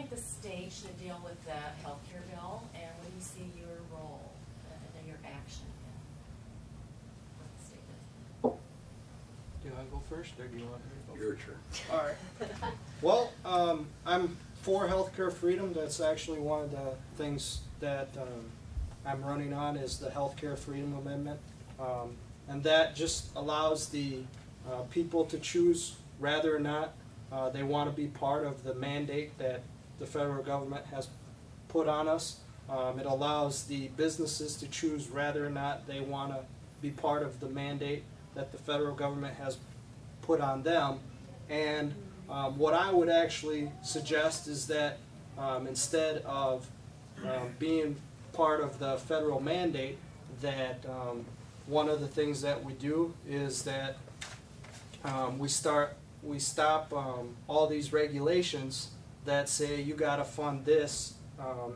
the stage to deal with the healthcare bill, and what do you see your role and your action in what the state does? Do I go first, or do you want me to go? Your turn. All right. Well, I'm for healthcare freedom. That's actually one of the things that I'm running on, is the healthcare freedom amendment, and that just allows the people to choose whether or not they want to be part of the mandate that the federal government has put on us. It allows the businesses to choose whether or not they want to be part of the mandate that the federal government has put on them. And what I would actually suggest is that instead of being part of the federal mandate, that one of the things that we do is that we stop all these regulations that say you got to fund this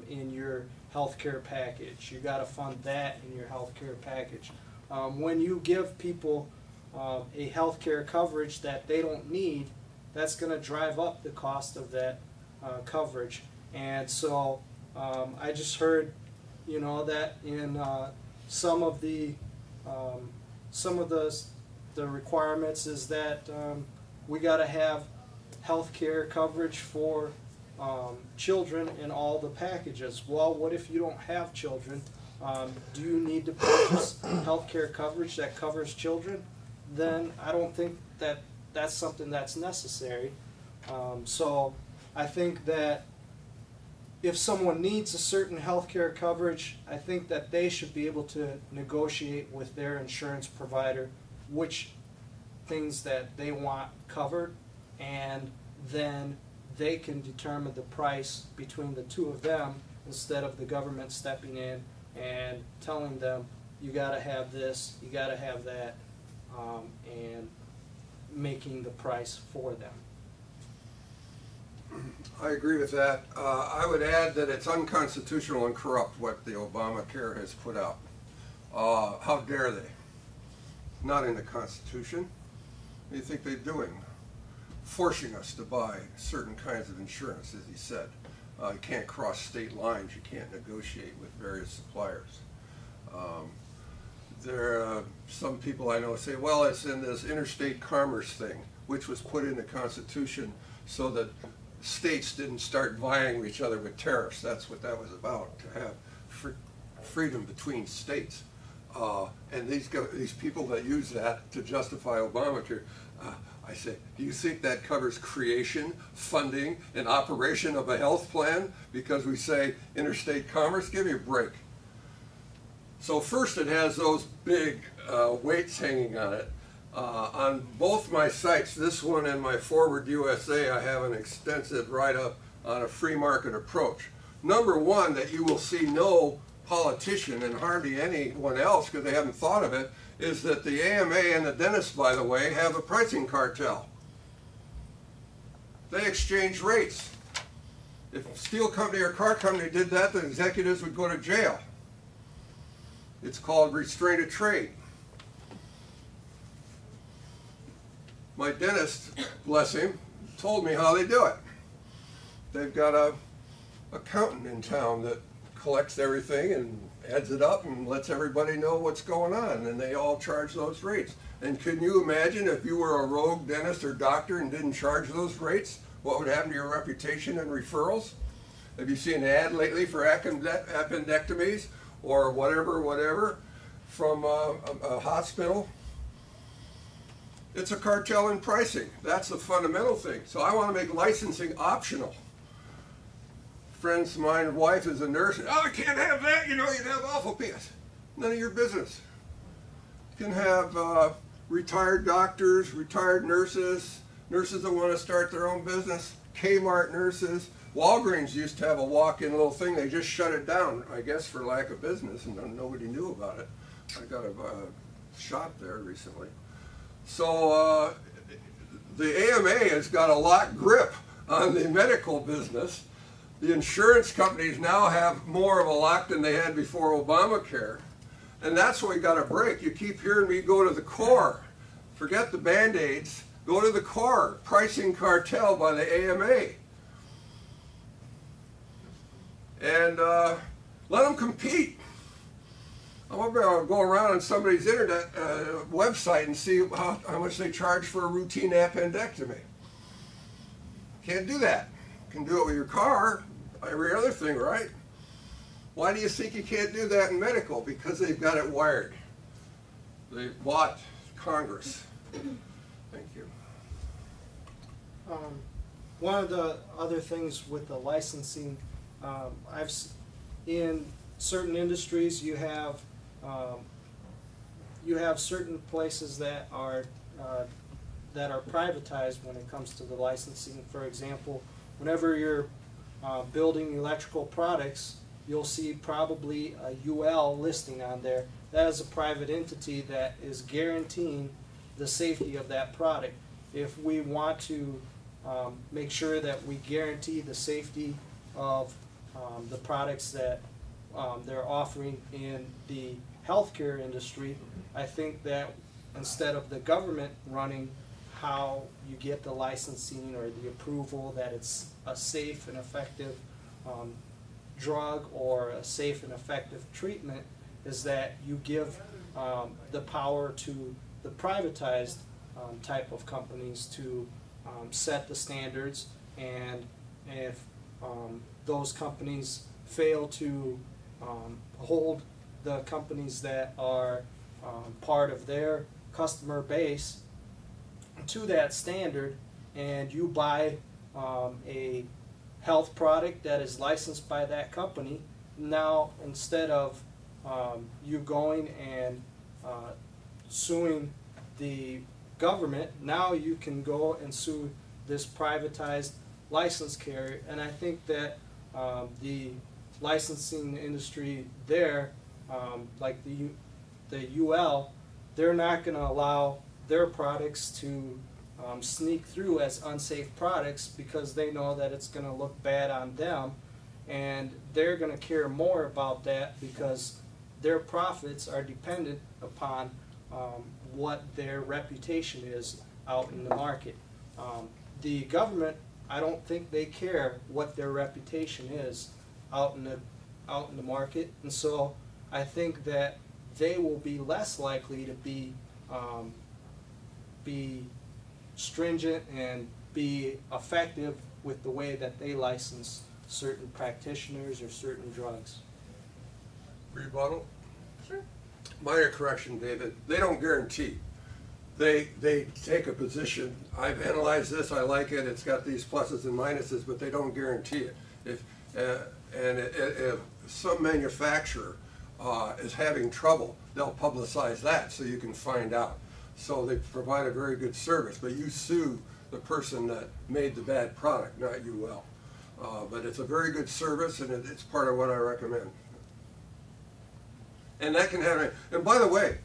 in your health care package, you got to fund that in your health care package. When you give people a health care coverage that they don't need, that's going to drive up the cost of that coverage. And so I just heard, you know, that in some of the requirements is that we got to have health care coverage for children in all the packages. Well, what if you don't have children? Do you need to purchase health care coverage that covers children? Then I don't think that that's something that's necessary. So I think that if someone needs a certain health care coverage, I think that they should be able to negotiate with their insurance provider which things that they want covered, and then they can determine the price between the two of them instead of the government stepping in and telling them you got to have this, you got to have that, and making the price for them. I agree with that. I would add that it's unconstitutional and corrupt what the Obamacare has put out. How dare they? Not in the Constitution. What do you think they're doing? Forcing us to buy certain kinds of insurance, as he said. You can't cross state lines. You can't negotiate with various suppliers. Some people I know say, well, it's in this interstate commerce thing, which was put in the Constitution so that states didn't start vying with each other with tariffs. That's what that was about, to have freedom between states. And these people that use that to justify Obamacare, I say, do you think that covers creation, funding, and operation of a health plan? Because we say interstate commerce? Give me a break. So first, it has those big weights hanging on it. On both my sites, this one and my Forward USA, I have an extensive write-up on a free market approach. Number one, that you will see no politician and hardly anyone else, because they haven't thought of it, is that the AMA and the dentists, by the way, have a pricing cartel. They exchange rates. If a steel company or car company did that, the executives would go to jail. It's called restraint of trade. My dentist, bless him, told me how they do it. They've got an accountant in town that collects everything and adds it up and lets everybody know what's going on, and they all charge those rates. And can you imagine if you were a rogue dentist or doctor and didn't charge those rates, what would happen to your reputation and referrals? Have you seen an ad lately for appendectomies or whatever from a hospital? It's a cartel in pricing. That's the fundamental thing. So I want to make licensing optional. Friends of mine, wife is a nurse. Oh, I can't have that. You know, you'd have awful people. None of your business. You can have retired doctors, retired nurses, nurses that want to start their own business, Kmart nurses. Walgreens used to have a walk-in little thing. They just shut it down, I guess, for lack of business, and nobody knew about it. I got a shot there recently. So the AMA has got a lock grip on the medical business. The insurance companies now have more of a lock than they had before Obamacare. And that's what we got to break. You keep hearing me go to the core. Forget the Band-Aids. Go to the core. Pricing cartel by the AMA. and let them compete. I'm going to go around on somebody's internet website and see how much they charge for a routine appendectomy. Can't do that. You can do it with your car, every other thing, right? Why do you think you can't do that in medical? Because they've got it wired. They bought Congress. Thank you. One of the other things with the licensing, in certain industries you have certain places that are privatized when it comes to the licensing. For example, whenever you're building electrical products, you'll see probably a UL listing on there. That is a private entity that is guaranteeing the safety of that product. If we want to make sure that we guarantee the safety of the products that they're offering in the healthcare industry, I think that instead of the government running how you get the licensing or the approval that it's a safe and effective drug or a safe and effective treatment, is that you give the power to the privatized type of companies to set the standards, and if those companies fail to hold the companies that are part of their customer base to that standard, and you buy a health product that is licensed by that company, now instead of you going and suing the government, now you can go and sue this privatized license carrier. And I think that the licensing industry there, like the UL, they're not going to allow their products to sneak through as unsafe products, because they know that it's going to look bad on them, and they're going to care more about that because their profits are dependent upon what their reputation is out in the market. The government, I don't think they care what their reputation is out in the market, and so I think that they will be less likely to be stringent and be effective with the way that they license certain practitioners or certain drugs. Rebuttal? Sure. Minor correction, David. They don't guarantee. They take a position. I've analyzed this. I like it. It's got these pluses and minuses, but they don't guarantee it. If some manufacturer is having trouble, they'll publicize that so you can find out. So they provide a very good service, but you sue the person that made the bad product, not UL. But it's a very good service, and it's part of what I recommend. And that can happen. And by the way,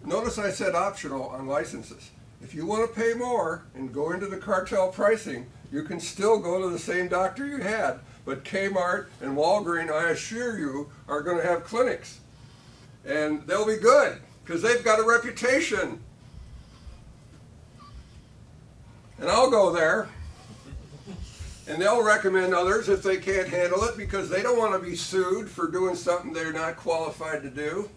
notice I said optional on licenses. If you want to pay more and go into the cartel pricing, you can still go to the same doctor you had. But Kmart and Walgreens, I assure you, are going to have clinics. And they'll be good, because they've got a reputation. And I'll go there. And they'll recommend others if they can't handle it, because they don't want to be sued for doing something they're not qualified to do.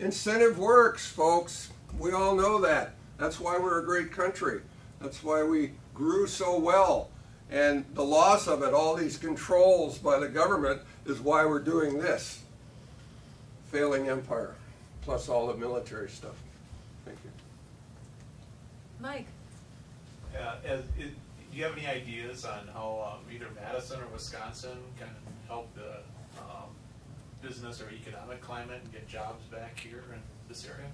Incentive works, folks. We all know that. That's why we're a great country. That's why we grew so well. And the loss of it, all these controls by the government, is why we're doing this. Failing empire, plus all the military stuff. Thank you. Mike? Do you have any ideas on how either Madison or Wisconsin can help the business or economic climate and get jobs back here in this area?